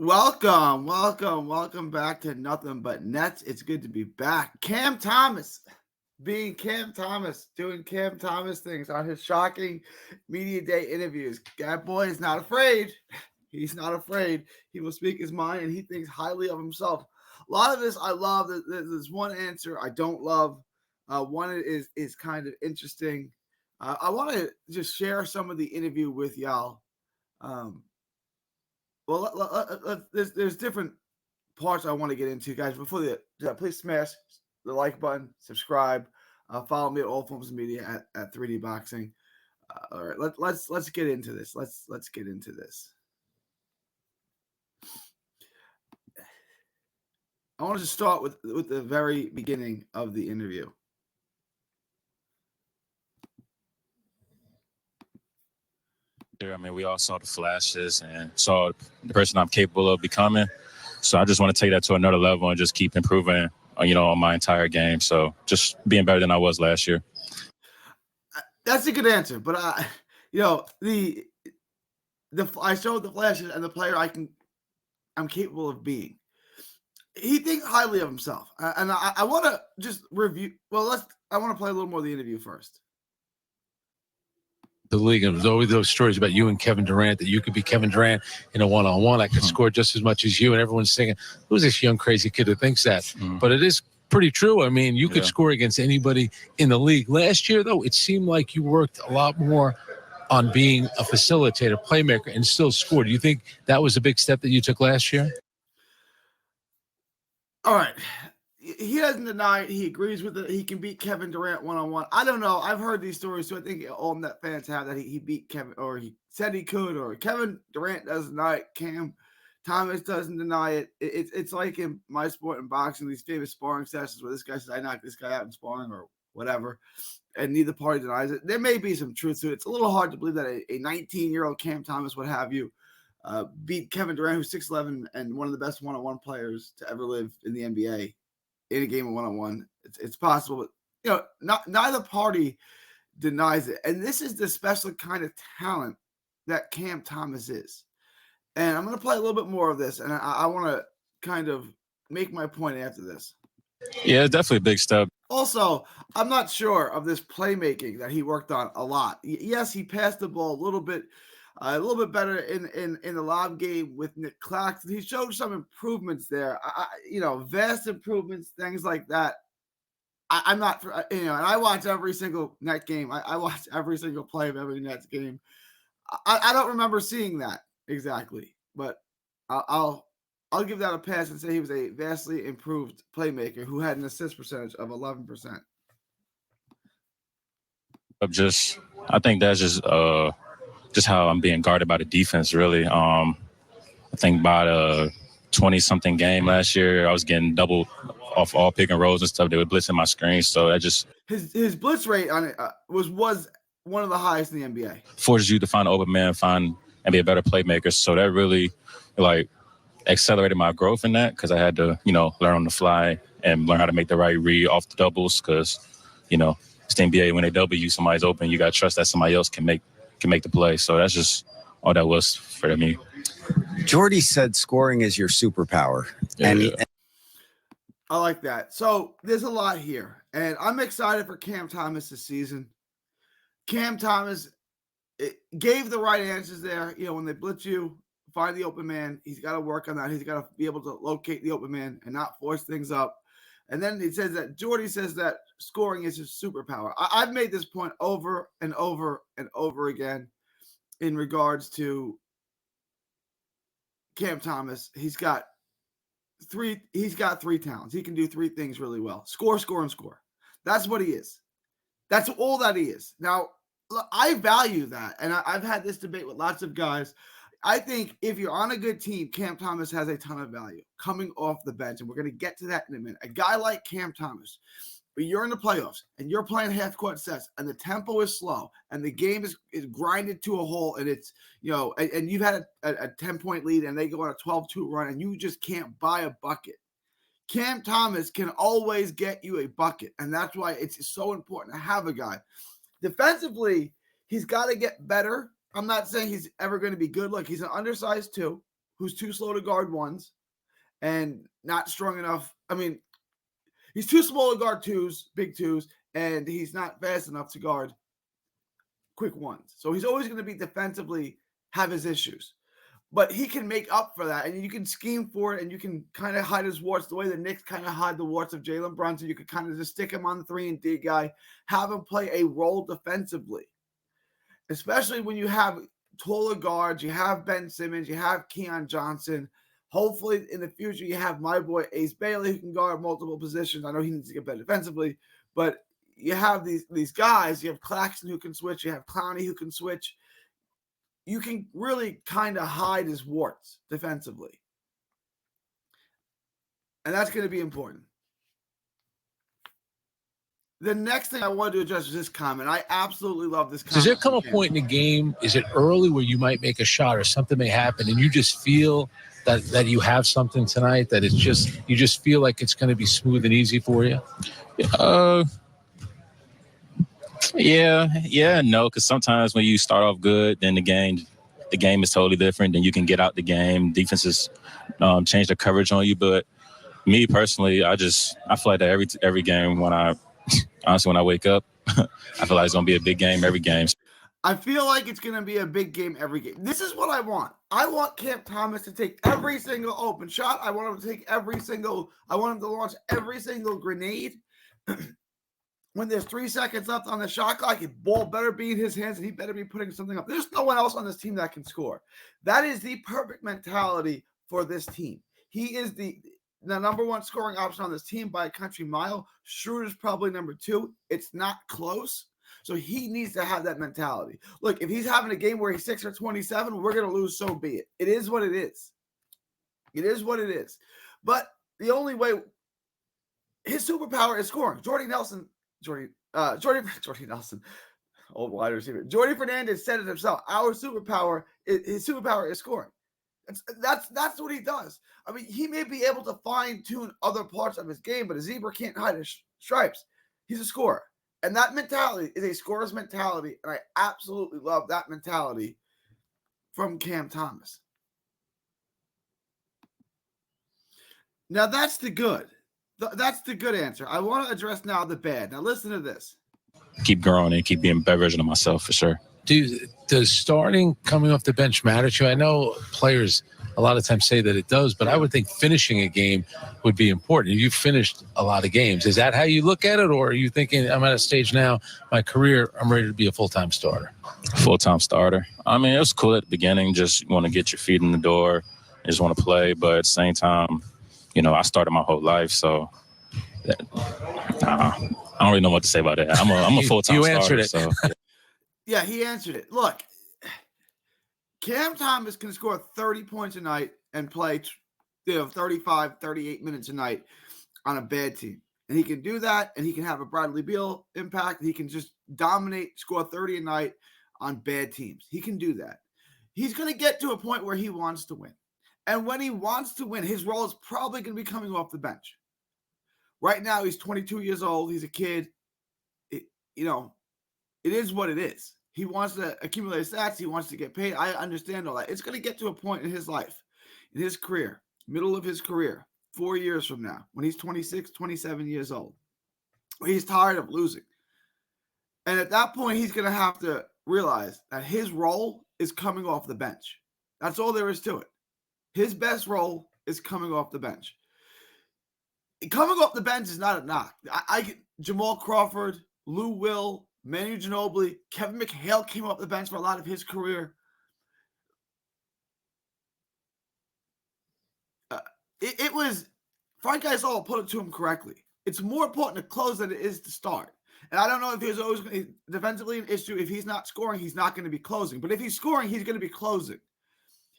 Welcome back to Nothing But Nets. It's good to be back. Cam Thomas, being Cam Thomas, doing Cam Thomas things on his shocking media day interviews. That boy is not afraid. He's not afraid. He will speak his mind, and he thinks highly of himself. A lot of this I love. There's one answer I don't love. One is kind of interesting. I want to just share some of the interview with y'all. Um, there's different parts I want to get into, guys. Before please smash the like button, subscribe, follow me at all forms of media at 3D Boxing. All right, let's get into this. Let's get into this. I want to start with the very beginning of the interview. I mean, we all saw the flashes and saw the person I'm capable of becoming. So I just want to take that to another level and just keep improving, on my entire game. So just being better than I was last year. That's a good answer, but I showed the flashes and the player I'm capable of being. He thinks highly of himself, and I want to just review. Well, I want to play a little more of the interview first. The league, and there's always those stories about you and Kevin Durant, that you could be Kevin Durant in a one-on-one. I could score just as much as you, and everyone's thinking, who's this young crazy kid who thinks that? But it is pretty true. I mean, you could score against anybody in the league. Last year, though, it seemed like you worked a lot more on being a facilitator, playmaker, and still scored. Do you think that was a big step that you took last year? All right. He doesn't deny it. He agrees with it. He can beat Kevin Durant one-on-one. I don't know. I've heard these stories, so I think all net fans have that he beat Kevin, or he said he could, or Kevin Durant doesn't deny it. Cam Thomas doesn't deny it. It's like in my sport in boxing, these famous sparring sessions where this guy says, I knocked this guy out in sparring or whatever, and neither party denies it. There may be some truth to it. It's a little hard to believe that a 19-year-old Cam Thomas, what have you, beat Kevin Durant, who's 6'11", and one of the best one-on-one players to ever live in the NBA. In a game of one-on-one, it's possible, but neither party denies it. And this is the special kind of talent that Cam Thomas is. And I'm going to play a little bit more of this, and I want to kind of make my point after this. Yeah, it's definitely a big step. Also, I'm not sure of this playmaking that he worked on a lot. Yes, he passed the ball a little bit better in the lob game with Nick Claxton. He showed some improvements there. Vast improvements, things like that. I'm not, and I watch every single net game. I watch every single play of every Nets game. I don't remember seeing that exactly, but I'll give that a pass and say he was a vastly improved playmaker who had an assist percentage of 11%. I think that's just how I'm being guarded by the defense, really. I think by the 20-something game last year, I was getting doubled off all pick and rolls and stuff. They were blitzing my screen, so that just his blitz rate on it was one of the highest in the NBA. Forces you to find an open man, and be a better playmaker. So that really accelerated my growth in that, because I had to learn on the fly and learn how to make the right read off the doubles, because it's the NBA. When they double you, somebody's open. You got to trust that somebody else can make the play. So that's just all that was for me. Jordy said scoring is your superpower. Yeah. I like that. So there's a lot here, and I'm excited for Cam Thomas this season. Cam Thomas gave the right answers there. When they blitz you, find the open man. He's got to work on that. He's got to be able to locate the open man and not force things up. And then it says that Jordy says that scoring is his superpower. I've made this point over and over and over again in regards to Cam Thomas. He's got three talents. He can do three things really well: score, score, and score. That's what he is. That's all that he is. Now, I value that, and I've had this debate with lots of guys. I think if you're on a good team, Cam Thomas has a ton of value coming off the bench, and we're going to get to that in a minute. A guy like Cam Thomas, but you're in the playoffs, and you're playing half-court sets, and the tempo is slow, and the game is grinded to a hole, and it's, and you've had a 10-point lead, and they go on a 12-2 run, and you just can't buy a bucket. Cam Thomas can always get you a bucket, and that's why it's so important to have a guy. Defensively, he's got to get better. I'm not saying he's ever going to be good. Look, he's an undersized 2 who's too slow to guard ones and not strong enough. I mean, he's too small to guard twos, big twos, and he's not fast enough to guard quick ones. So he's always going to be defensively have his issues. But he can make up for that, and you can scheme for it, and you can kind of hide his warts the way the Knicks kind of hide the warts of Jalen Brunson. You could kind of just stick him on the 3-and-D guy, have him play a role defensively, especially when you have taller guards. You have Ben Simmons, you have Keon Johnson. Hopefully, in the future, you have my boy Ace Bailey who can guard multiple positions. I know he needs to get better defensively, but you have these guys. You have Claxton who can switch. You have Clowney who can switch. You can really kind of hide his warts defensively. And that's going to be important. The next thing I wanted to address is this comment. I absolutely love this comment. Does there come a point in the game, is it early where you might make a shot or something may happen and you just feel that you have something tonight, that it's just, you just feel like it's going to be smooth and easy for you? Yeah, no, because sometimes when you start off good, then the game is totally different. Then you can get out the game. Defenses change the coverage on you. But me personally, I feel like that every game when I wake up, I feel like it's gonna be a big game every game. I feel like it's going to be a big game every game. This is what I want. I want Cam Thomas to take every single open shot. I want him to take I want him to launch every single grenade. When there's 3 seconds left on the shot clock, the ball better be in his hands and he better be putting something up. There's no one else on this team that can score. That is the perfect mentality for this team. He is the number one scoring option on this team by a country mile. Schroeder's probably number 2. It's not close. So he needs to have that mentality. Look, if he's having a game where he's 6 or 27, we're going to lose, so be it. It is what it is. It is what it is. But the only way his superpower is scoring. Jordy Nelson, old wide receiver. Jordy Fernandez said it himself. His superpower is scoring. That's what he does. I mean, he may be able to fine-tune other parts of his game, but a zebra can't hide his stripes. He's a scorer. And that mentality is a scorer's mentality, and I absolutely love that mentality from Cam Thomas. Now, that's the good. That's the good answer. I want to address now the bad. Now, listen to this. Keep growing and keep being a better version of myself for sure. Does starting coming off the bench matter to you? I know players a lot of times say that it does, but I would think finishing a game would be important. You've finished a lot of games. Is that how you look at it? Or are you thinking, I'm at a stage now, my career, I'm ready to be a full-time starter? Full-time starter. I mean, it was cool at the beginning. Just want to get your feet in the door. Just want to play. But at the same time, I started my whole life. So I don't really know what to say about that. I'm a full-time starter. You answered it. So. Yeah, he answered it. Look, Cam Thomas can score 30 points a night and play 35, 38 minutes a night on a bad team. And he can do that, and he can have a Bradley Beal impact. He can just dominate, score 30 a night on bad teams. He can do that. He's going to get to a point where he wants to win. And when he wants to win, his role is probably going to be coming off the bench. Right now, he's 22 years old. He's a kid. It is what it is. He wants to accumulate stats. He wants to get paid. I understand all that. It's going to get to a point in his life, in his career, middle of his career, 4 years from now, when he's 26, 27 years old, where he's tired of losing. And at that point, he's going to have to realize that his role is coming off the bench. That's all there is to it. His best role is coming off the bench. Coming off the bench is not a knock. Jamal Crawford, Lou Will, Manu Ginobili, Kevin McHale came off the bench for a lot of his career. It was, Frank Gasol put it to him correctly. It's more important to close than it is to start. And I don't know if there's always defensively an issue. If he's not scoring, he's not going to be closing. But if he's scoring, he's going to be closing.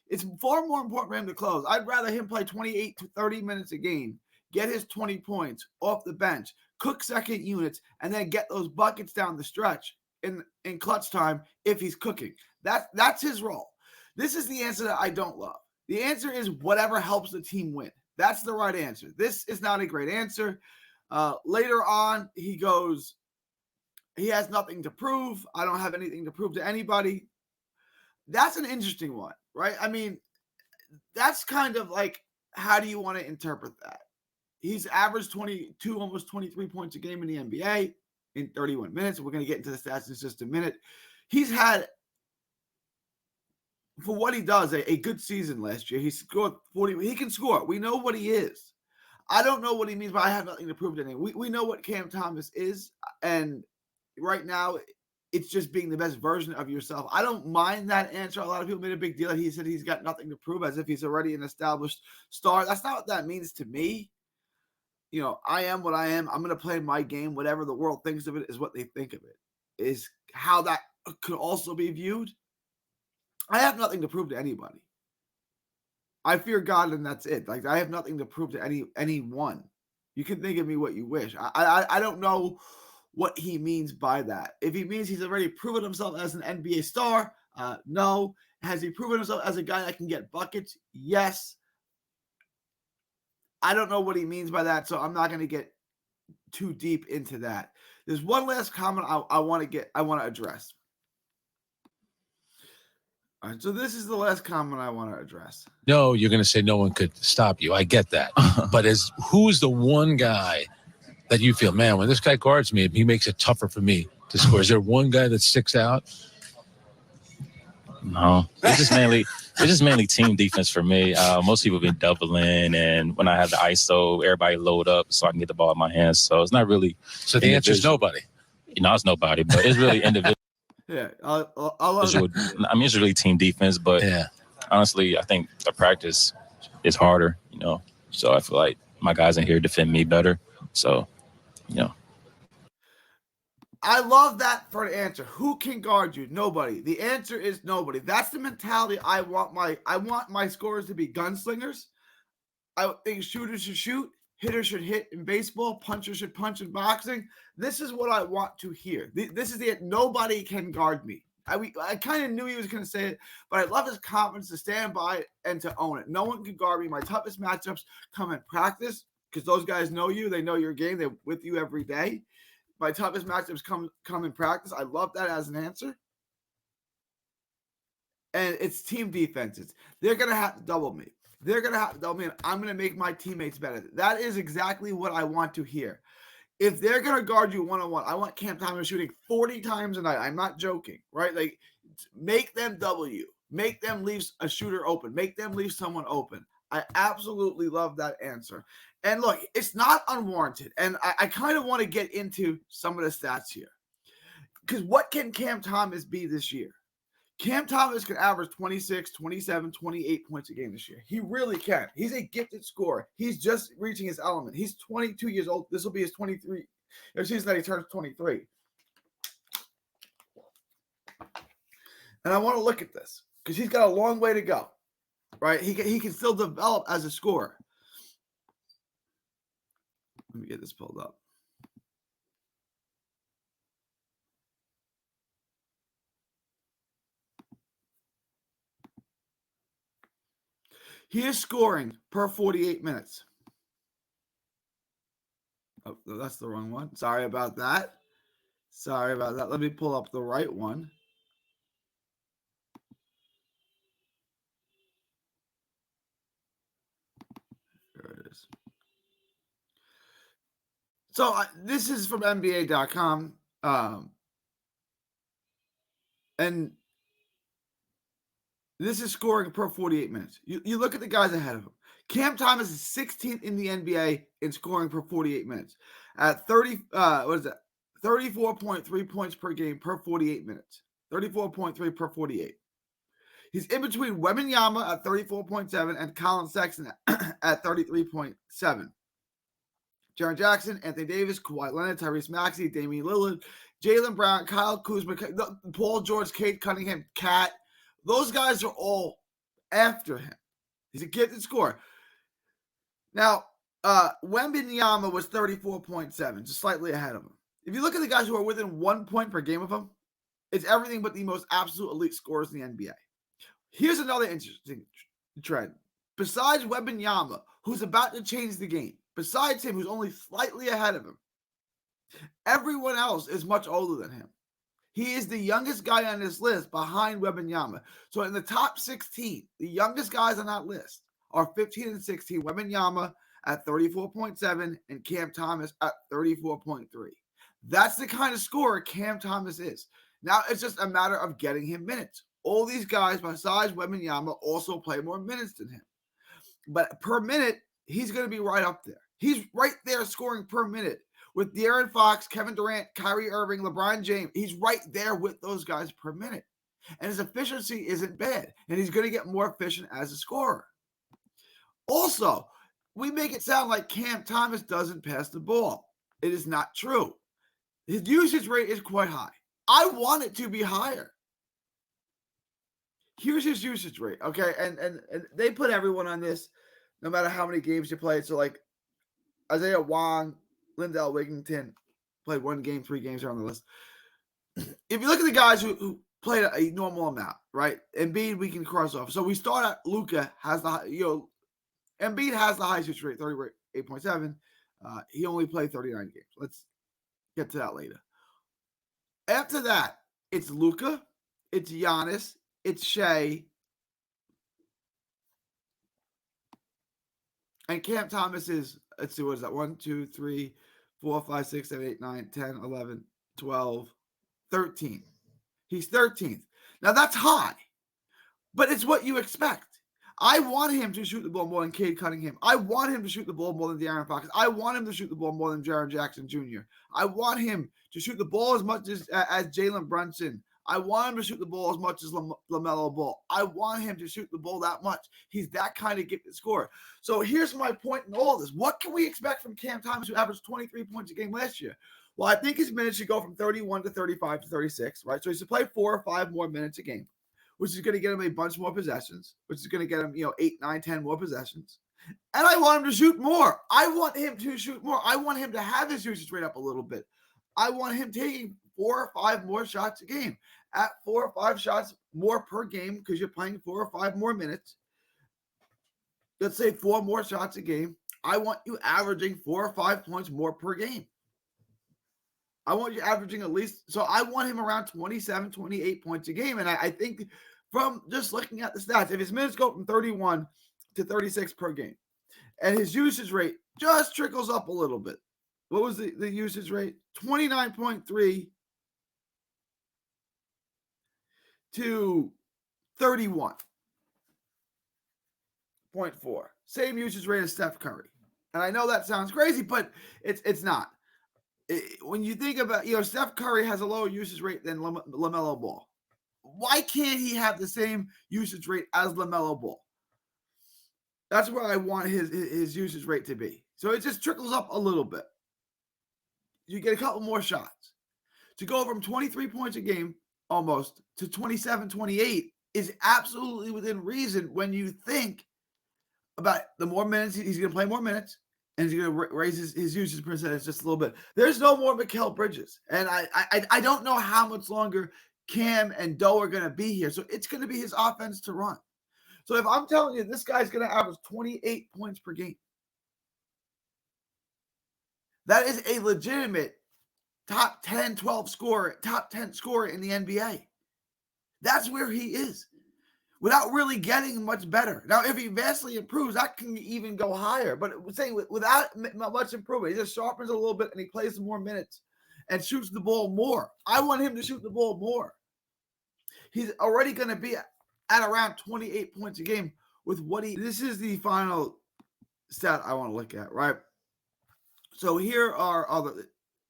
It's far more important for him to close. I'd rather him play 28 to 30 minutes a game, get his 20 points off the bench, cook second units, and then get those buckets down the stretch in clutch time if he's cooking. That's his role. This is the answer that I don't love. The answer is whatever helps the team win. That's the right answer. This is not a great answer. Later on, he goes, he has nothing to prove. I don't have anything to prove to anybody. That's an interesting one, right? I mean, that's kind of like, how do you want to interpret that? He's averaged 22, almost 23 points a game in the NBA in 31 minutes. We're going to get into the stats in just a minute. He's had, for what he does, a good season last year. He scored 40. He can score. We know what he is. I don't know what he means by I have nothing to prove to anyone. We know what Cam Thomas is, and right now it's just being the best version of yourself. I don't mind that answer. A lot of people made a big deal. He said he's got nothing to prove, as if he's already an established star. That's not what that means to me. I am what I am. I'm going to play my game. Whatever the world thinks of it is what they think of it, is how that could also be viewed. I have nothing to prove to anybody. I fear God, and that's it. Like, I have nothing to prove to anyone. You can think of me what you wish. I don't know what he means by that. If he means he's already proven himself as an NBA star, no. Has he proven himself as a guy that can get buckets? Yes. I don't know what he means by that, so I'm not going to get too deep into that. There's one last comment I want to address. All right, so this is the last comment I want to address. No, you're going to say no one could stop you. I get that. But who's the one guy that you feel, man, when this guy guards me, he makes it tougher for me to score? Is there one guy that sticks out? No, it's just mainly team defense for me. Most people been doubling, and when I have the ISO, everybody load up so I can get the ball in my hands. So it's not really. So the answer is nobody. It's nobody, but it's really individual. Yeah, it's really team defense, but honestly, I think the practice is harder. So I feel like my guys in here defend me better. So, I love that for an answer. Who can guard you? Nobody. The answer is nobody. That's the mentality I want my scorers to be gunslingers. I think shooters should shoot, hitters should hit in baseball, punchers should punch in boxing. This is what I want to hear. This is nobody can guard me. I kind of knew he was going to say it, but I love his confidence to stand by it and to own it. No one can guard me. My toughest matchups come in practice because those guys know you. They know your game. They're with you every day. My toughest matchups come in practice. I love that as an answer. And it's team defenses. They're going to have to double me. They're going to have to double me, and I'm going to make my teammates better. That is exactly what I want to hear. If they're going to guard you one-on-one, I want Cam Thomas shooting 40 times a night. I'm not joking, right? Like, make them double you. Make them leave a shooter open. Make them leave someone open. I absolutely love that answer. And look, it's not unwarranted. And I kind of want to get into some of the stats here. Because what can Cam Thomas be this year? Cam Thomas can average 26, 27, 28 points a game this year. He really can. He's a gifted scorer. He's just reaching his element. He's 22 years old. This will be his 23. There's season that he turns 23. And I want to look at this because he's got a long way to go, right? He can still develop as a scorer. Let me get this pulled up. He is scoring per 48 minutes. Oh, that's the wrong one. Sorry about that. Let me pull up the right one. There it is. So this is from NBA.com. And this is scoring per 48 minutes. You look at the guys ahead of him. Cam Thomas is 16th in the NBA in scoring per 48 minutes at 34.3 points per game per 48 minutes. 34.3 per 48. He's in between Wembanyama at 34.7 and Colin Sexton at 33.7. Jaren Jackson, Anthony Davis, Kawhi Leonard, Tyrese Maxey, Damian Lillard, Jaylen Brown, Kyle Kuzma, Paul George, Kate Cunningham, Cat. Those guys are all after him. He's a gifted scorer. Now, Wembanyama was 34.7, just slightly ahead of him. If you look at the guys who are within 1 point per game of him, it's everything but the most absolute elite scorers in the NBA. Here's another interesting trend. Besides Wembanyama, who's about to change the game, besides him, who's only slightly ahead of him, everyone else is much older than him. He is the youngest guy on this list behind Wembanyama. So in the top 16, the youngest guys on that list are 15 and 16. Wembanyama at 34.7 and Cam Thomas at 34.3. That's the kind of scorer Cam Thomas is. Now it's just a matter of getting him minutes. All these guys, besides Wembanyama, also play more minutes than him. But per minute, he's going to be right up there. He's right there scoring per minute with De'Aaron Fox, Kevin Durant, Kyrie Irving, LeBron James. He's right there with those guys per minute. And his efficiency isn't bad. And he's going to get more efficient as a scorer. Also, we make it sound like Cam Thomas doesn't pass the ball. It is not true. His usage rate is quite high. I want it to be higher. Here's his usage rate, okay? And they put everyone on this, no matter how many games you played. So, like, Isaiah Wong, Lindell Wigginton played 1 game, 3 games are on the list. If you look at the guys who played a normal amount, right? Embiid, we can cross off. So we start at Luka has the, Embiid has the highest usage rate, 38.7. He only played 39 games. Let's get to that later. After that, it's Luka, it's Giannis, it's Shea, and Cam Thomas is, let's see, what is that? 1, 2, 3, 4, 5, 6, 7, 8, 9, 10, 11, 12, 13. He's 13th. Now that's high, but it's what you expect. I want him to shoot the ball more than Cade Cunningham. I want him to shoot the ball more than De'Aaron Fox. I want him to shoot the ball more than Jaren Jackson Jr. I want him to shoot the ball as much as Jalen Brunson. I want him to shoot the ball as much as LaMelo Ball. I want him to shoot the ball that much. He's that kind of gifted scorer. So here's my point in all of this. What can we expect from Cam Thomas, who averaged 23 points a game last year? Well, I think his minutes should go from 31 to 35 to 36, right? So he should play 4 or 5 more minutes a game, which is going to get him a bunch more possessions, which is going to get him, 8, 9, 10 more possessions. And I want him to shoot more. I want him to shoot more. I want him to have his usage rate up a little bit. I want him taking 4 or 5 more shots a game. At 4 or 5 shots more per game, because you're playing 4 or 5 more minutes. Let's say 4 more shots a game. I want you averaging 4 or 5 points more per game. I want you averaging at least, so I want him around 27, 28 points a game. And I think from just looking at the stats, if his minutes go from 31 to 36 per game, and his usage rate just trickles up a little bit. What was the usage rate? 29.3 to 31.4. Same usage rate as Steph Curry. And I know that sounds crazy, but it's not. When you think about, Steph Curry has a lower usage rate than LaMelo Ball. Why can't he have the same usage rate as LaMelo Ball? That's where I want his usage rate to be. So it just trickles up a little bit. You get a couple more shots. To go from 23 points a game almost to 27, 28 is absolutely within reason when you think about the more minutes. He's going to play more minutes, and he's going to raise his usage percentage just a little bit. There's no more Mikal Bridges, and I don't know how much longer Cam and Doe are going to be here, so it's going to be his offense to run. So if I'm telling you this guy's going to average 28 points per game, that is a legitimate top 10, 12 scorer, top 10 scorer in the NBA. That's where he is without really getting much better. Now, if he vastly improves, that can even go higher. But saying without much improvement, he just sharpens a little bit and he plays some more minutes and shoots the ball more. I want him to shoot the ball more. He's already going to be at around 28 points a game with what this is the final stat I want to look at, right? So here are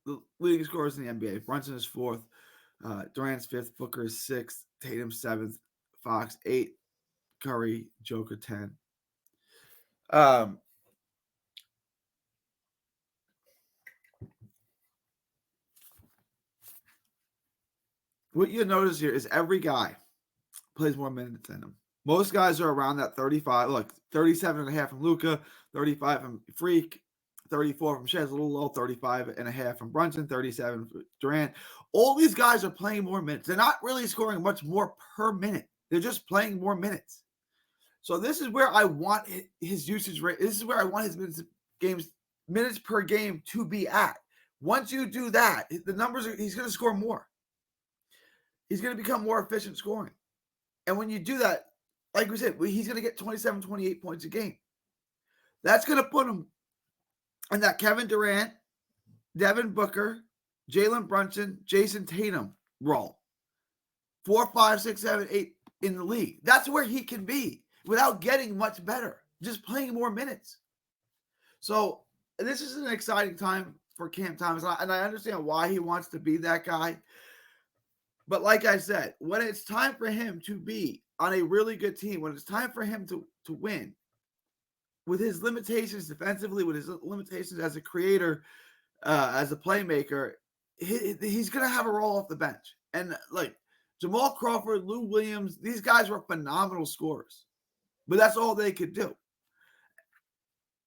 the leading scorers in the NBA. Brunson is 4th, Durant's 5th, Booker is 6th, Tatum 7th, Fox 8th, Curry, Joker 10. What you notice here is every guy plays more minutes than him. Most guys are around that 35. Look, 37.5 from Luka, 35 from Freak, 34 from Shea, a little low, 35.5 from Brunson, 37 from Durant. All these guys are playing more minutes. They're not really scoring much more per minute. They're just playing more minutes. So this is where I want his usage rate. This is where I want his minutes per game to be at. Once you do that, the numbers he's going to score more. he's going to become more efficient scoring. And when you do that, like we said, he's going to get 27, 28 points a game. That's going to put him in that Kevin Durant, Devin Booker, Jalen Brunson, Jason Tatum role. 4, 5, 6, 7, 8 in the league. That's where he can be without getting much better, just playing more minutes. So this is an exciting time for Cam Thomas, and I understand why he wants to be that guy. But like I said, when it's time for him to be on a really good team, when it's time for him to win, with his limitations defensively, with his limitations as a creator, as a playmaker, he's going to have a role off the bench. And like Jamal Crawford, Lou Williams, these guys were phenomenal scorers, but that's all they could do.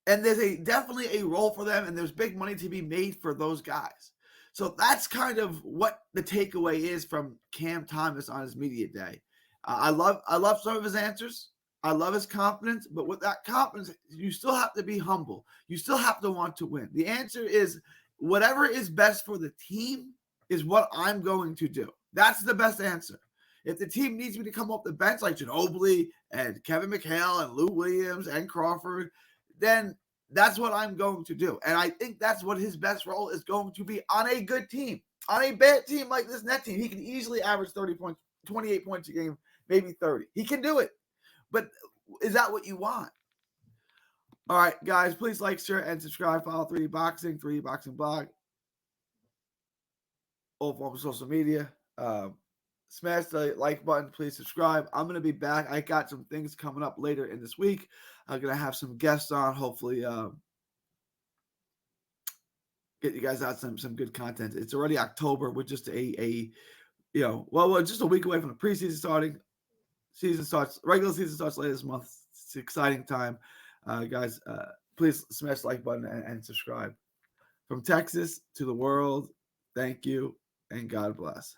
And there's definitely a role for them, and there's big money to be made for those guys. So that's kind of what the takeaway is from Cam Thomas on his media day. I love some of his answers. I love his confidence, but with that confidence, you still have to be humble. You still have to want to win. The answer is whatever is best for the team is what I'm going to do. That's the best answer. If the team needs me to come off the bench like Ginobili and Kevin McHale and Lou Williams and Crawford, then that's what I'm going to do. And I think that's what his best role is going to be on a good team. On a bad team like this Net team, he can easily average 30 points, 28 points a game, maybe 30. He can do it. But is that what you want? All right, guys, please like, share, and subscribe. Follow 3D Boxing, 3D Boxing Blog, all forms of social media. Smash the like button. Please subscribe. I'm going to be back. I got some things coming up later in this week. I'm going to have some guests on. Hopefully, get you guys out some good content. It's already October. We're just we're just a week away from the preseason starting. Regular season starts later this month. It's an exciting time. Guys, please smash the like button and subscribe. From Texas to the world, thank you and God bless.